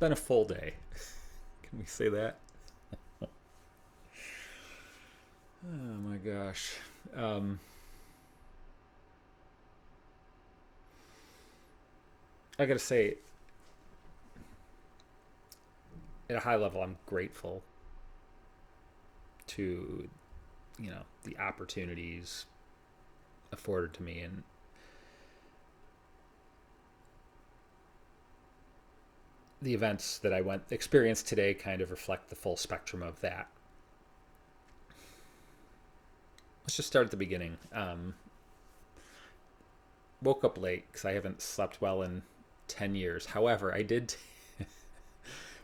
been a full day. Can we say that? Oh my gosh. Um, I gotta say, at a high level, I'm grateful to, the opportunities afforded to me. And the events that I went experienced today kind of reflect the full spectrum of that. Let's just start at the beginning. Woke up late because I haven't slept well in 10 years. However, I did.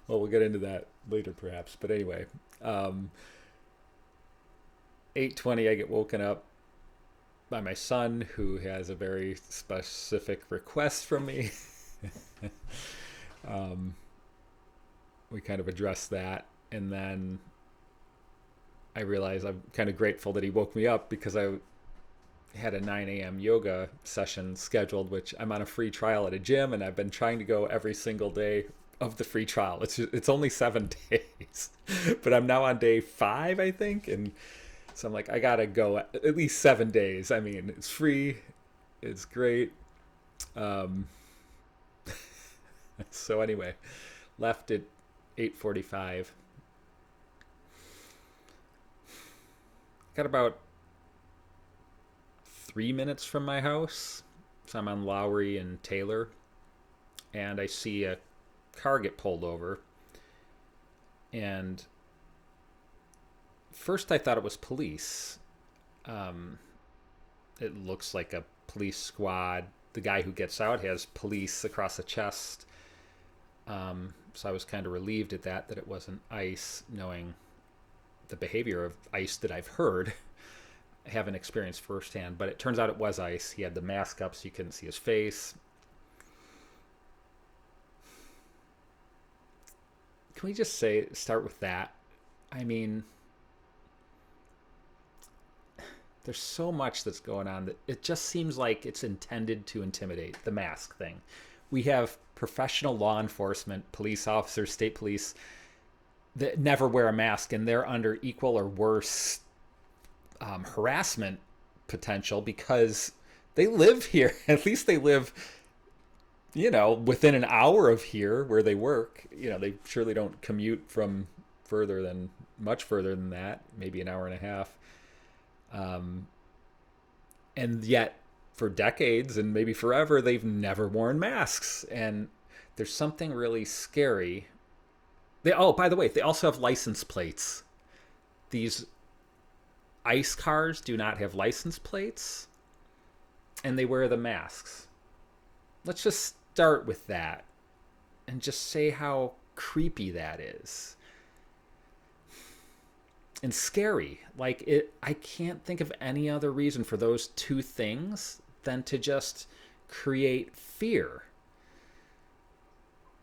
Well, we'll get into that later perhaps. But anyway, 8:20, I get woken up by my son, who has a very specific request from me. um, we kind of addressed that. And then I realized I'm kind of grateful that he woke me up because I had a 9 a.m. yoga session scheduled, which I'm on a free trial at a gym, and I've been trying to go every single day of the free trial. It's only 7 days, but I'm now on day 5, I think, and so I'm like, I gotta go at least 7 days. I mean, it's free, it's great. Um, so anyway, left at 8:45. Got about 3 minutes from my house. So I'm on Lowry and Taylor, and I see a car get pulled over. And first I thought it was police. Um, it looks like a police squad. The guy who gets out has police across the chest. So I was kind of relieved at that it wasn't ICE, knowing the behavior of ICE that I've heard. I haven't experienced firsthand, but it turns out it was ICE. He had the mask up so you couldn't see his face. Can we just start with that? I mean, there's so much that's going on that it just seems like it's intended to intimidate. The mask thing. We have professional law enforcement, police officers, state police that never wear a mask, and they're under equal or worse harassment potential because they live here. At least they live, within an hour of here where they work. They surely don't commute from much further than that, maybe an hour and a half. And yet, for decades and maybe forever, they've never worn masks. And there's something really scary. By the way, they also have license plates. These ICE cars do not have license plates, and they wear the masks. Let's just start with that and just say how creepy that is. And scary. I can't think of any other reason for those two things than to just create fear.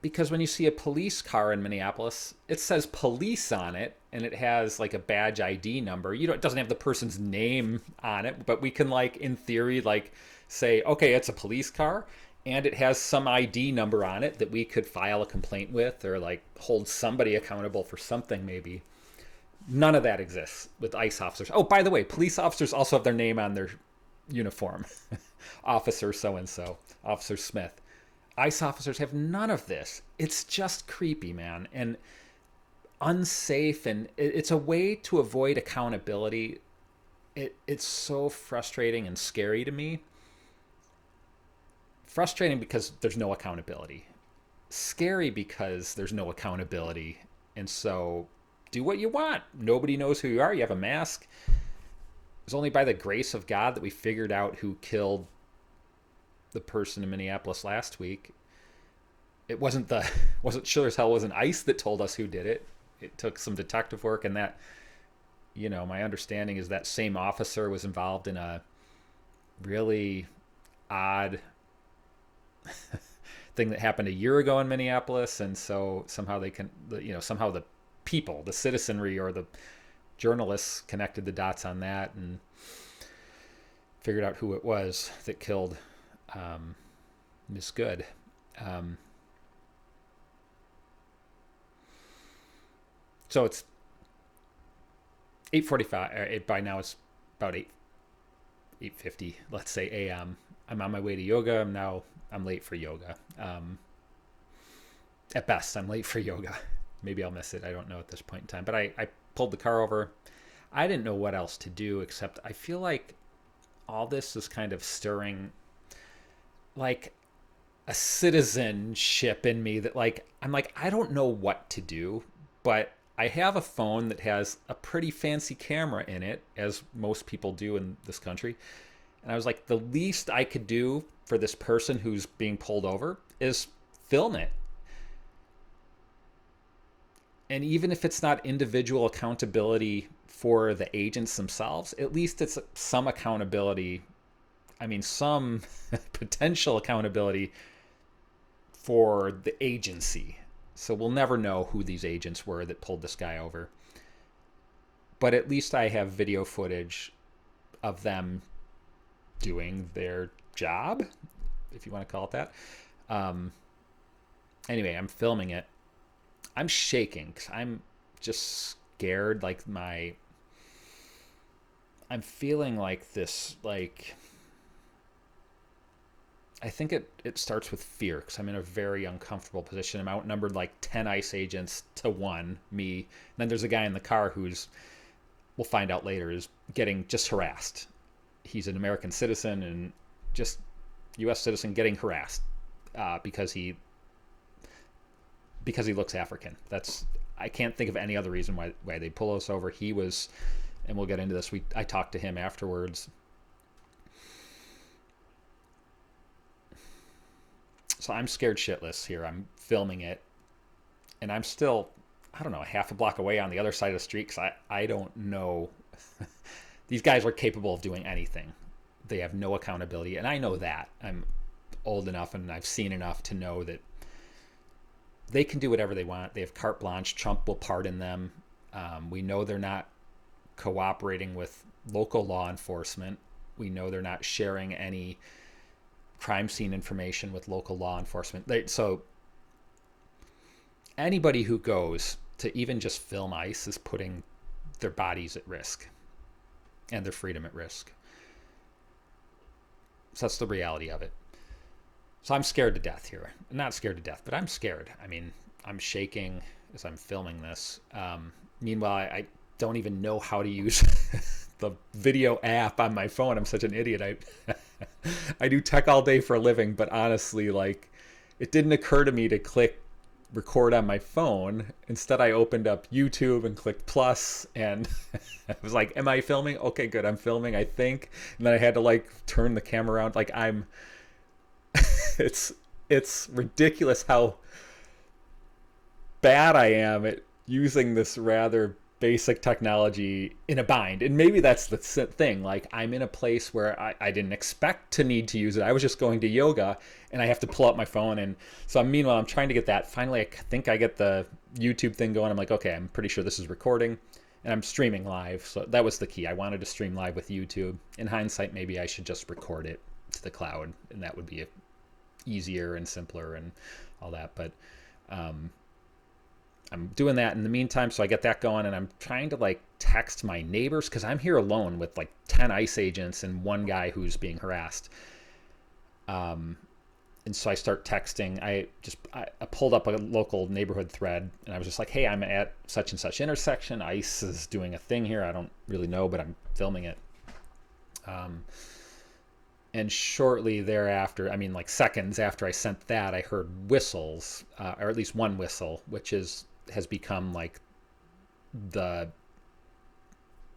Because when you see a police car in Minneapolis, it says police on it, and it has like a badge ID number. It doesn't have the person's name on it, but we can in theory, say, okay, it's a police car, and it has some ID number on it that we could file a complaint with, or hold somebody accountable for something maybe. None of that exists with ICE officers. Oh, by the way, police officers also have their name on their uniform. Officer so-and-so, Officer Smith. ICE officers have none of this. It's just creepy, man, and unsafe, and it's a way to avoid accountability. It's so frustrating and scary to me. Frustrating because there's no accountability. Scary because there's no accountability, and so do what you want. Nobody knows who you are. You have a mask. It was only by the grace of God that we figured out who killed the person in Minneapolis last week. It wasn't sure as hell wasn't ICE that told us who did it. It took some detective work, and that, my understanding is that same officer was involved in a really odd thing that happened a year ago in Minneapolis, and so somehow somehow the people, the citizenry, or the journalists connected the dots on that and figured out who it was that killed Miss Good. So it's 8:45. By now it's about 8:50, let's say, a.m. I'm on my way to yoga. I'm late for yoga. At best, I'm late for yoga. Maybe I'll miss it. I don't know at this point in time. But I pulled the car over. I didn't know what else to do, except I feel like all this is kind of stirring like a citizenship in me that I'm like, I don't know what to do, but I have a phone that has a pretty fancy camera in it, as most people do in this country. And I was like, the least I could do for this person who's being pulled over is film it. And even if it's not individual accountability for the agents themselves, at least it's some accountability. I mean, some potential accountability for the agency. So we'll never know who these agents were that pulled this guy over. But at least I have video footage of them doing their job, if you want to call it that. Anyway, I'm filming it. I'm shaking because I'm just scared. I'm feeling like this, I think it starts with fear because I'm in a very uncomfortable position. I'm outnumbered like 10 ICE agents to 1, me. And then there's a guy in the car who's, we'll find out later, is getting just harassed. He's an American citizen and just U.S. citizen getting harassed because he looks African. I can't think of any other reason why they pull us over. He was, and we'll get into this. I talked to him afterwards. So I'm scared shitless here. I'm filming it, and I'm still, I don't know, a half a block away on the other side of the street because I don't know. These guys are capable of doing anything. They have no accountability, and I know that. I'm old enough and I've seen enough to know that they can do whatever they want. They have carte blanche. Trump will pardon them. We know they're not cooperating with local law enforcement. We know they're not sharing any crime scene information with local law enforcement. So anybody who goes to even just film ICE is putting their bodies at risk and their freedom at risk. So that's the reality of it. So I'm scared to death here. Not scared to death, but I'm scared. I mean, I'm shaking as I'm filming this. Meanwhile, I don't even know how to use the video app on my phone. I'm such an idiot. I do tech all day for a living, but honestly, it didn't occur to me to click record on my phone. Instead, I opened up YouTube and clicked plus, and I was like, am I filming? Okay, good. I'm filming, I think. And then I had to turn the camera around. It's ridiculous how bad I am at using this rather basic technology in a bind. And maybe that's the thing. I'm in a place where I didn't expect to need to use it. I was just going to yoga and I have to pull out my phone. And so meanwhile, I'm trying to get that. Finally, I think I get the YouTube thing going. I'm like, okay, I'm pretty sure this is recording and I'm streaming live. So that was the key. I wanted to stream live with YouTube. In hindsight, maybe I should just record it to the cloud, and that would be easier and simpler and all that. But I'm doing that in the meantime, so I get that going, and I'm trying to text my neighbors because I'm here alone with 10 ICE agents and one guy who's being harassed. And so I start texting. I pulled up a local neighborhood thread, and I was just like, hey, I'm at such and such intersection. ICE is doing a thing here. I don't really know, but I'm filming it. And shortly thereafter, seconds after I sent that, I heard whistles, or at least one whistle, which has become the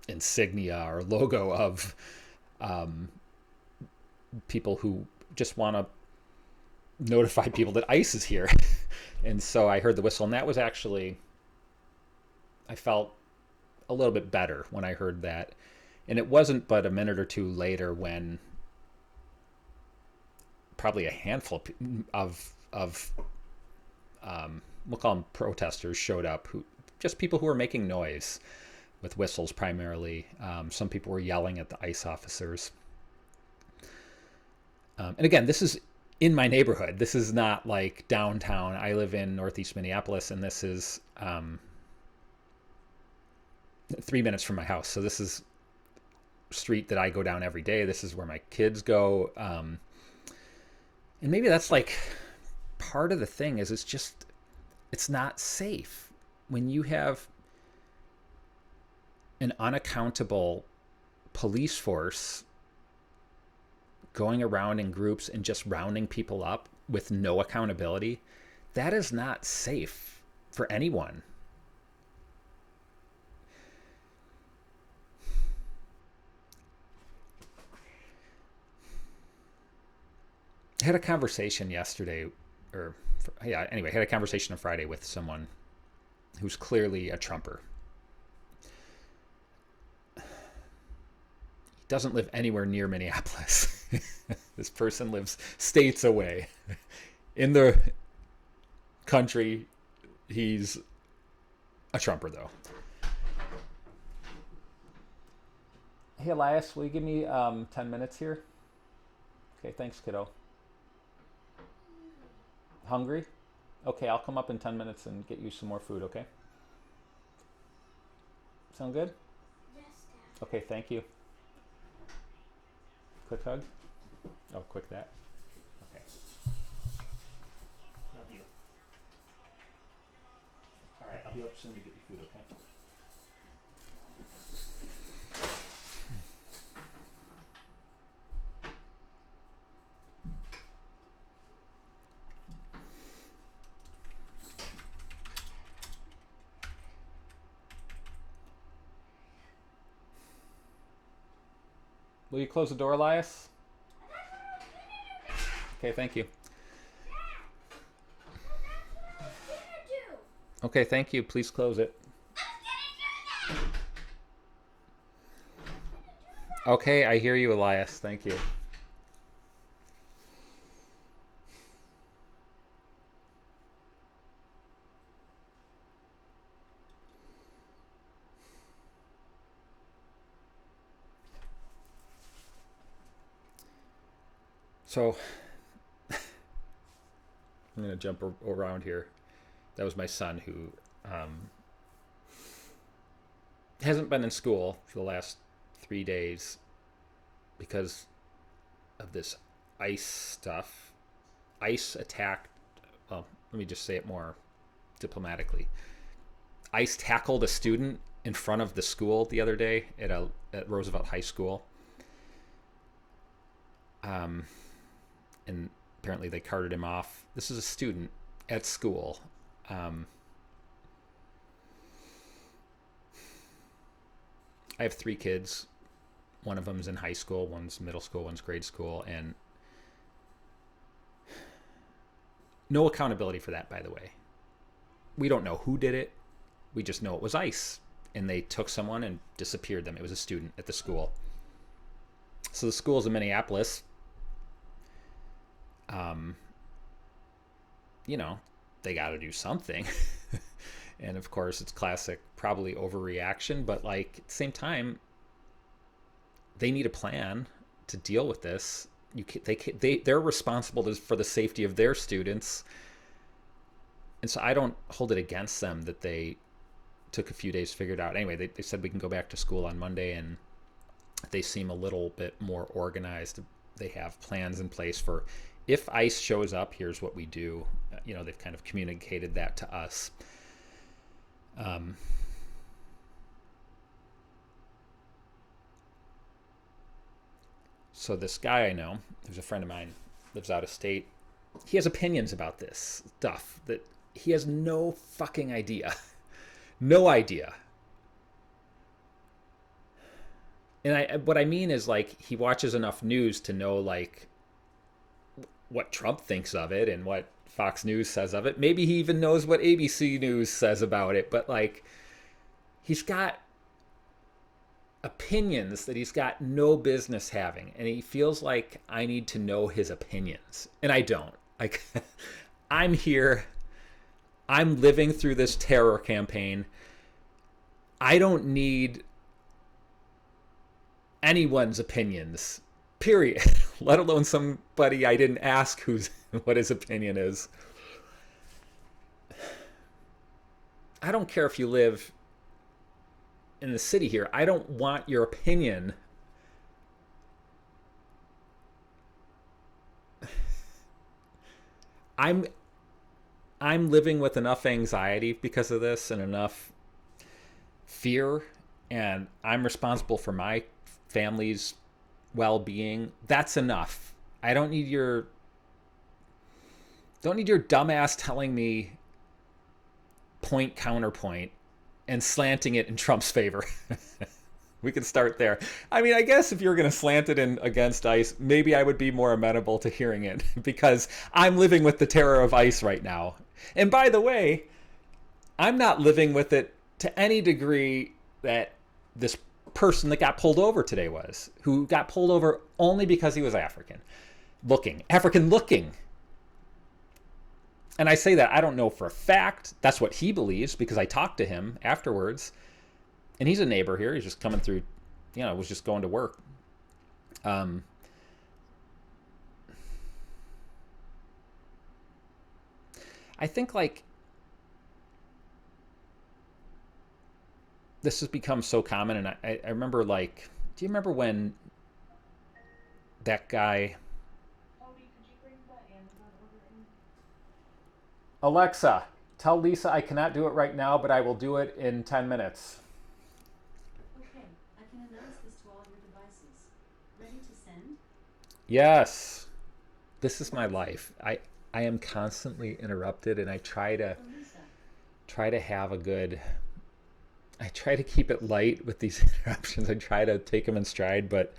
insignia or logo of people who just want to notify people that ICE is here. And so I heard the whistle, and that was actually, I felt a little bit better when I heard that. And it wasn't but a minute or two later when probably a handful of we'll call them protesters showed up, people who were making noise with whistles primarily. Some people were yelling at the ICE officers. And again, this is in my neighborhood. This is not downtown. I live in Northeast Minneapolis, and this is 3 minutes from my house. So this is street that I go down every day. This is where my kids go. And maybe that's like part of the thing is it's not safe when you have an unaccountable police force going around in groups and just rounding people up with no accountability. That is not safe for anyone. I had a conversation yesterday, anyway, I had a conversation on Friday with someone who's clearly a Trumper. He doesn't live anywhere near Minneapolis. This person lives states away. In the country, he's a Trumper, though. Hey, Elias, will you give me 10 minutes here? Okay, thanks, kiddo. Hungry? Okay, I'll come up in 10 minutes and get you some more food, okay? Sound good? Yes, Dad. Okay, thank you. Quick hug? Oh, quick that. Okay. Love you. All right, I'll be up soon to get you food, okay? Will you close the door, Elias? Okay, thank you. Okay, thank you. Please close it. Okay, I hear you, Elias. Thank you. So, I'm going to jump around here. That was my son who hasn't been in school for the last 3 days because of this ICE stuff. ICE attacked, well, let me just say it more diplomatically. ICE tackled a student in front of the school the other day at Roosevelt High School. And apparently they carted him off. This is a student at school. I have 3 kids. One of them's in high school, one's middle school, one's grade school, and no accountability for that, by the way. We don't know who did it. We just know it was ICE. And they took someone and disappeared them. It was a student at the school. So the school's in Minneapolis. They got to do something. And of course, it's classic, probably overreaction. But like at the same time, they need a plan to deal with this. They're responsible for the safety of their students. And so I don't hold it against them that they took a few days to figure it out. Anyway, they said we can go back to school on Monday, and they seem a little bit more organized. They have plans in place for if ICE shows up, here's what we do. They've kind of communicated that to us. So this guy I know, who's a friend of mine, lives out of state. He has opinions about this stuff that he has no fucking idea. No idea. And what I mean is, like, he watches enough news to know, like, what Trump thinks of it and what Fox News says of it. Maybe he even knows what ABC News says about it. But, like, he's got opinions that he's got no business having. And he feels like I need to know his opinions. And I don't. Like, I'm here. I'm living through this terror campaign. I don't need anyone's opinions, period. Let alone somebody I didn't ask what his opinion is. I don't care if you live in the city here. I don't want your opinion. I'm I'm living with enough anxiety because of this and enough fear, and I'm responsible for my family's well-being. That's enough. I don't need your dumbass telling me point counterpoint and slanting it in Trump's favor. We can start there. I mean, I guess if you're going to slant it in against ICE, maybe I would be more amenable to hearing it because I'm living with the terror of ICE right now. And by the way, I'm not living with it to any degree that this person that got pulled over today was, who got pulled over only because he was African looking. And I say that I don't know for a fact. That's what he believes because I talked to him afterwards. And he's a neighbor here. He's just coming through, was just going to work. I think like this has become so common. And I remember like, do you remember when that guy, Alexa, tell Lisa I cannot do it right now, but I will do it in 10 minutes. Okay, I can announce this to all your devices. Ready to send? Yes. This is my life. I am constantly interrupted, and I try to have a good. I try to keep it light with these interruptions. I try to take them in stride, but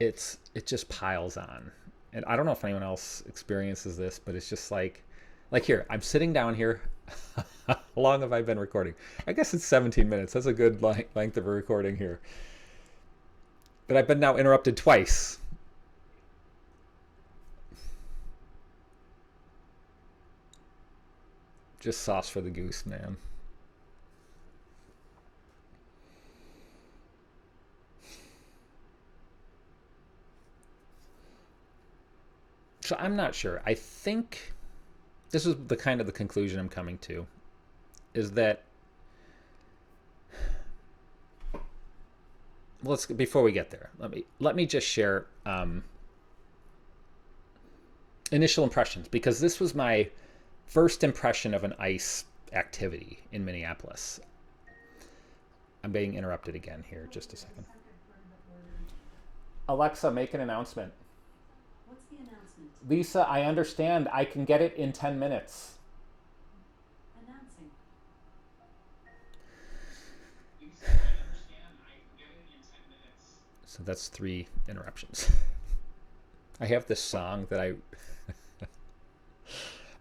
it just piles on. And I don't know if anyone else experiences this, but it's just like here, I'm sitting down here. How long have I been recording? I guess it's 17 minutes. That's a good length of a recording here. But I've been now interrupted twice. Just sauce for the goose, man. So I'm not sure. I think this is the kind of the conclusion I'm coming to, is that before we get there, let me just share initial impressions, because this was my first impression of an ICE activity in Minneapolis. I'm being interrupted again here. Just a second. Alexa, make an announcement. What's the announcement? Lisa, I understand. I can get it in 10 minutes. Announcing. Lisa, I understand. I can get it in 10 minutes. So that's 3 interruptions. I have this song that I've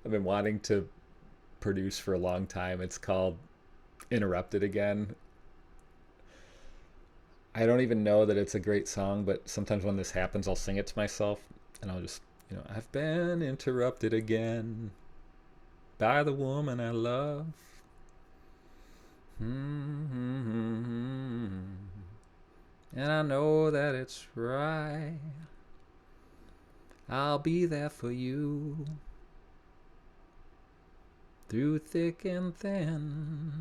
been wanting to produce for a long time. It's called Interrupted Again. I don't even know that it's a great song, but sometimes when this happens, I'll sing it to myself, and I'll just, I've been interrupted again by the woman I love. Mm-hmm. And I know that it's right. I'll be there for you through thick and thin.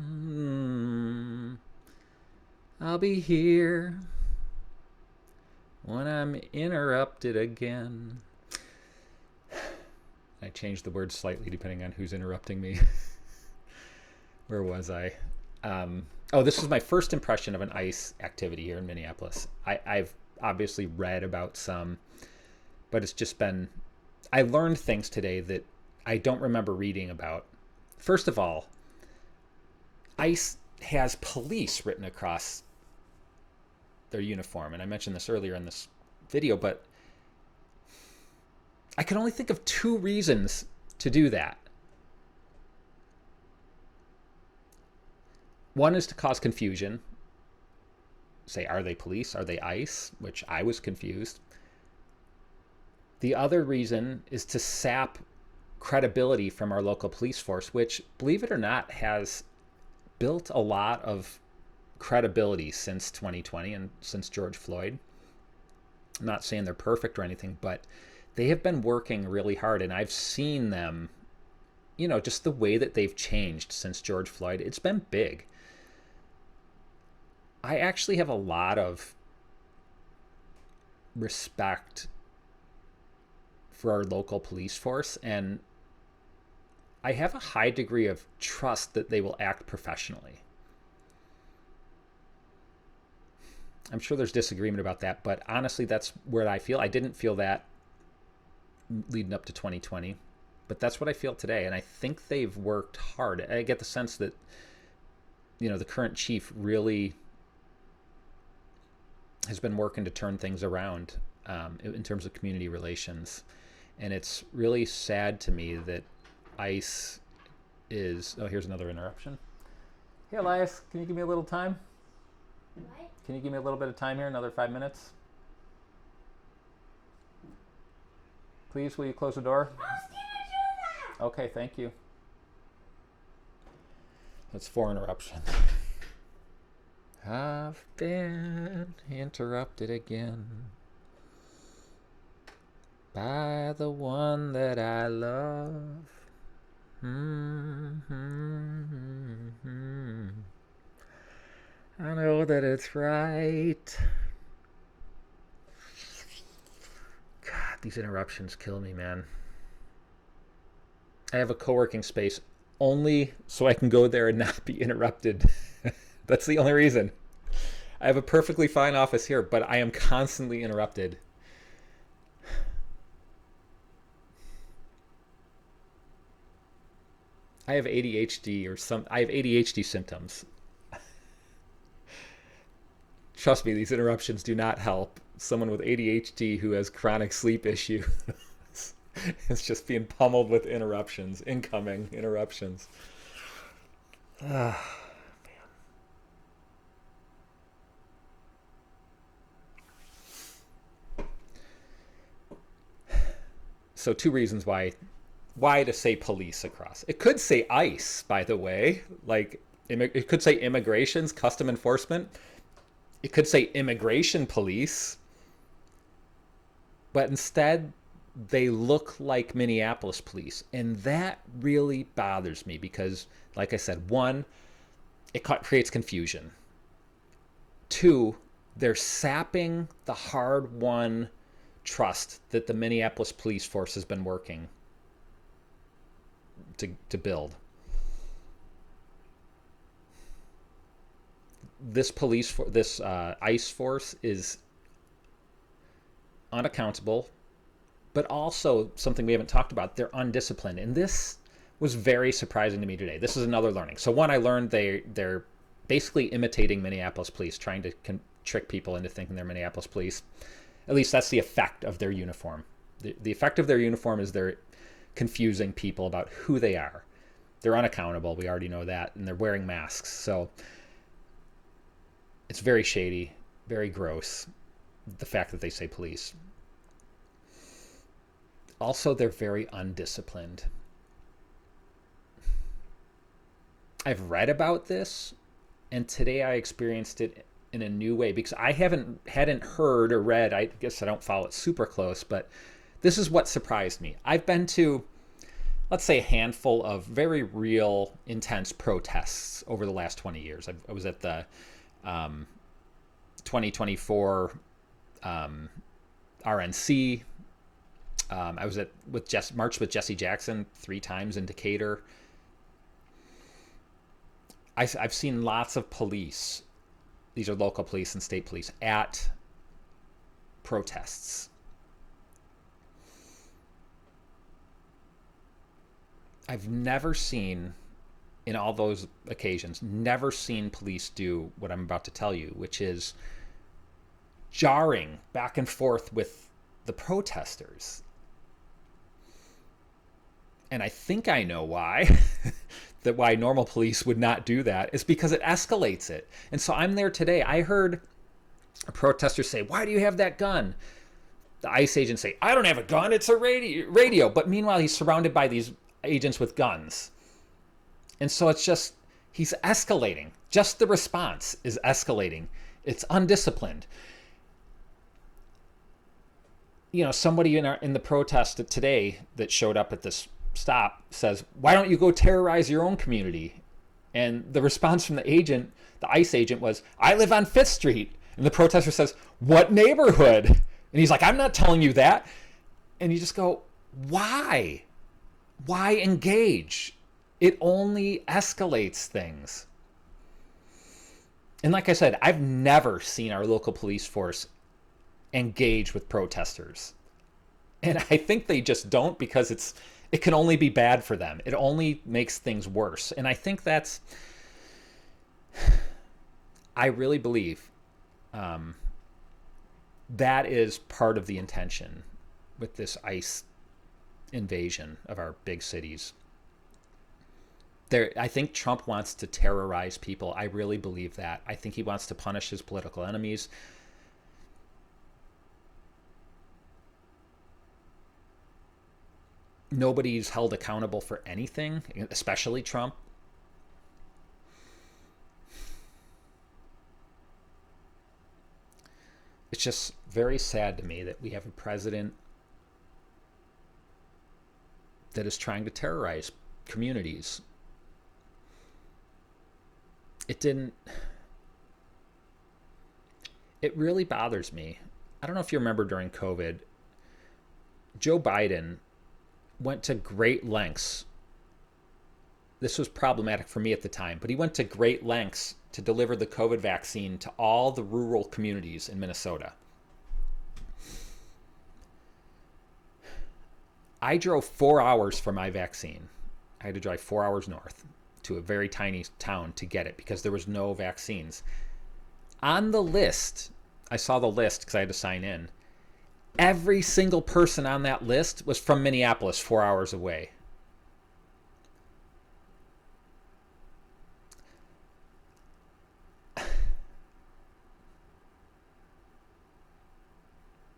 I'll be here when I'm interrupted again. I changed the words slightly depending on who's interrupting me. Where was I? This was my first impression of an ICE activity here in Minneapolis. I've obviously read about some, but it's just been, I learned things today that I don't remember reading about. First of all, ICE has police written across their uniform, and I mentioned this earlier in this video, but I can only think of 2 reasons to do that. One is to cause confusion. Say, are they police? Are they ICE? Which I was confused. The other reason is to sap credibility from our local police force, which, believe it or not, has built a lot of credibility since 2020 and since George Floyd. I'm not saying they're perfect or anything, but they have been working really hard, and I've seen them just the way that they've changed since George Floyd, it's been big. I actually have a lot of respect for our local police force, and I have a high degree of trust that they will act professionally. I'm sure there's disagreement about that, but honestly, that's where I feel. I didn't feel that leading up to 2020, but that's what I feel today. And I think they've worked hard. I get the sense that, the current chief really has been working to turn things around in terms of community relations. And it's really sad to me that ICE is... Oh, here's another interruption. Hey, Elias, can you give me a little time? What? Can you give me a little bit of time here, another 5 minutes? Please, will you close the door? I was gonna do that! Okay, thank you. That's 4 interruptions. I've been interrupted again by the one that I love. I know that it's right. God, these interruptions kill me, man. I have a co-working space only so I can go there and not be interrupted. That's the only reason. I have a perfectly fine office here, but I am constantly interrupted. I have ADHD I have ADHD symptoms. Trust me, these interruptions do not help. Someone with ADHD who has chronic sleep issues is just being pummeled with interruptions, incoming interruptions. So 2 reasons why to say police across. It could say ICE, by the way. Like, it could say immigrations, custom enforcement. It could say immigration police. But instead, they look like Minneapolis police. And that really bothers me because, like I said, 1, it creates confusion. 2, they're sapping the hard-won trust that the Minneapolis police force has been working to build. This ICE force is unaccountable, but also something we haven't talked about, they're undisciplined. And this was very surprising to me today. This is another learning. So 1, I learned they're basically imitating Minneapolis police, trying to trick people into thinking they're Minneapolis police. At least that's the effect of their uniform. The effect of their uniform is they're confusing people about who they are. They're unaccountable. We already know that. And they're wearing masks. So it's very shady, very gross, the fact that they say police. Also, they're very undisciplined. I've read about this, and today I experienced it in a new way because I hadn't heard or read. I guess I don't follow it super close, but this is what surprised me. I've been to, let's say, a handful of very real, intense protests over the last 20 years. I was at the 2024 RNC. I was marched with Jesse Jackson 3 times in Decatur. I've seen lots of police. These are local police and state police at protests. I've never seen, in all those occasions, never seen police do what I'm about to tell you, which is jarring back and forth with the protesters. And I think I know why. Why normal police would not do that is because it escalates it. And so I'm there today. I heard a protester say, "Why do you have that gun?" The ICE agents say, "I don't have a gun, it's a radio." But meanwhile, he's surrounded by these agents with guns. And so it's just, he's escalating. Just the response is escalating. It's undisciplined. Somebody in the protest today that showed up at this stop says, "Why don't you go terrorize your own community?" And the response from the ICE agent was, "I live on 5th Street." And the protester says, "What neighborhood?" And he's like, "I'm not telling you that." And you just go, why? Why engage? It only escalates things. And like I said, I've never seen our local police force engage with protesters. And I think they just don't, because it can only be bad for them. It only makes things worse. And I think I really believe that is part of the intention with this ICE invasion of our big cities. I think Trump wants to terrorize people. I really believe that. I think he wants to punish his political enemies. Nobody's held accountable for anything, especially Trump. It's just very sad to me that we have a president that is trying to terrorize communities. It really bothers me. I don't know if you remember during COVID, Joe Biden went to great lengths. This was problematic for me at the time, but he went to great lengths to deliver the COVID vaccine to all the rural communities in Minnesota. I drove 4 hours for my vaccine. I had to drive 4 hours north to a very tiny town to get it because there was no vaccines. On the list, I saw the list because I had to sign in. Every single person on that list was from Minneapolis, 4 hours away.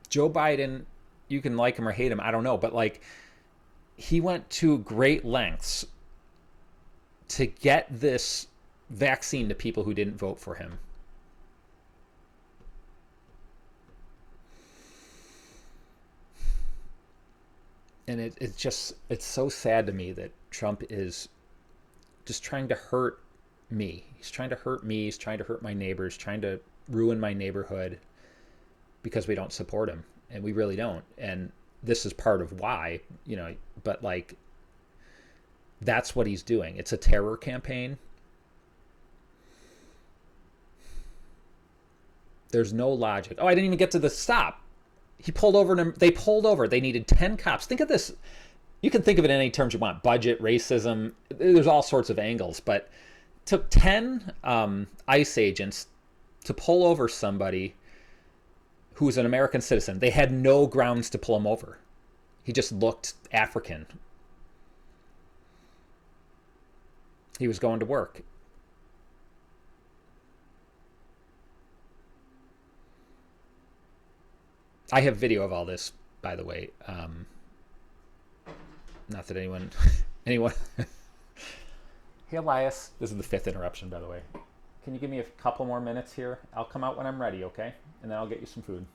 Joe Biden, you can like him or hate him, I don't know, but like, he went to great lengths to get this vaccine to people who didn't vote for him. And it's so sad to me that Trump is just trying to hurt me. He's trying to hurt me. He's trying to hurt my neighbors, trying to ruin my neighborhood because we don't support him. And we really don't. And this is part of why, but like, that's what he's doing. It's a terror campaign. There's no logic. Oh, I didn't even get to the stop. He pulled over and they pulled over. They needed 10 cops. Think of this. You can think of it in any terms you want. Budget, racism. There's all sorts of angles. But it took 10 ICE agents to pull over somebody who's an American citizen. They had no grounds to pull him over. He just looked African. He was going to work. I have video of all this, by the way. Not that anyone. Hey, Elias. This is the 5th interruption, by the way. Can you give me a couple more minutes here? I'll come out when I'm ready, okay? And then I'll get you some food.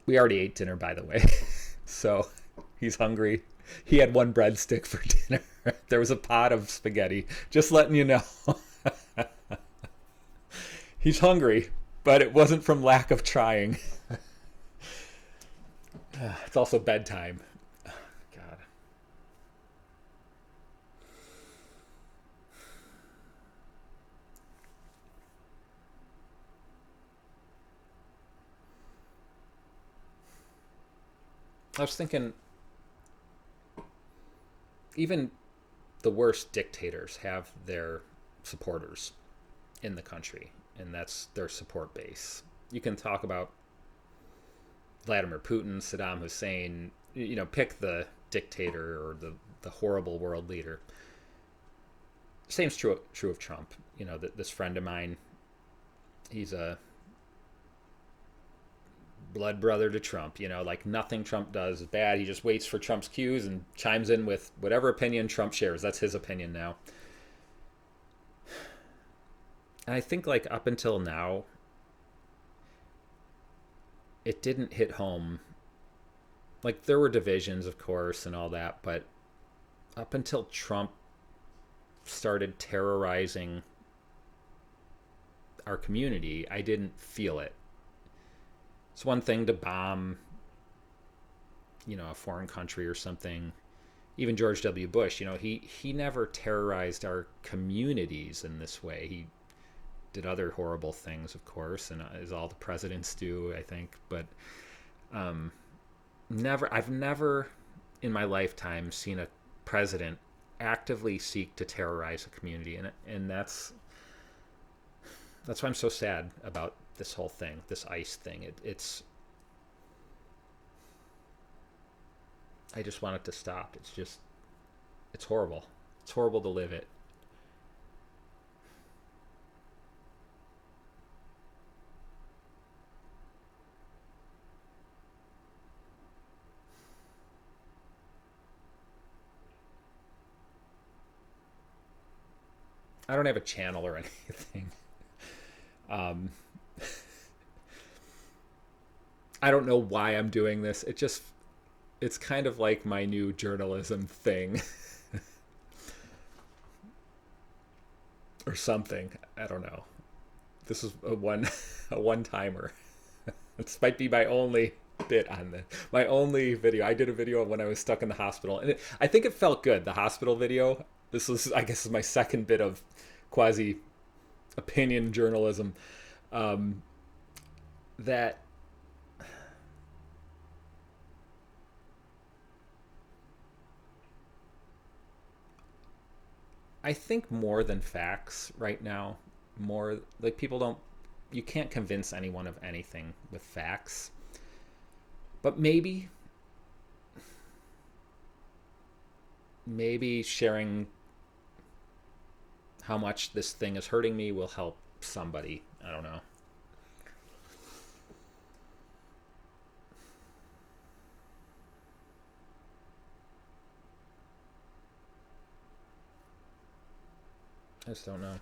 We already ate dinner, by the way. So he's hungry. He had 1 breadstick for dinner. There was a pot of spaghetti. Just letting you know. He's hungry, but it wasn't from lack of trying. It's also bedtime. God. I was thinking, even the worst dictators have their supporters in the country, and that's their support base. You can talk about Vladimir Putin, Saddam Hussein, pick the dictator or the horrible world leader. Same's true of Trump. This friend of mine, he's a blood brother to Trump. Like, nothing Trump does is bad. He just waits for Trump's cues and chimes in with whatever opinion Trump shares. That's his opinion now. And I think, like, up until now, it didn't hit home Like there were divisions, of course, and all that, but up until Trump started terrorizing our community, I didn't feel it. It's one thing to bomb, a foreign country or something. Even George W. Bush, he never terrorized our communities in this way. He did other horrible things, of course, and as all the presidents do, I think. But I've never in my lifetime seen a president actively seek to terrorize a community, and that's why I'm so sad about this whole thing, this ICE thing. It's I just want it to stop. It's horrible. It's horrible to live it. I don't have a channel or anything. Um, I don't know why I'm doing this. It's kind of like my new journalism thing or something. I don't know. This is a one timer. This might be my only bit on this. My only video. I did a video when I was stuck in the hospital, and I think it felt good. The hospital video. This was, I guess, my second bit of quasi opinion journalism. Um, that I think more than facts right now. More like people don't. You can't convince anyone of anything with facts. But maybe sharing how much this thing is hurting me will help somebody. I don't know. I just don't know.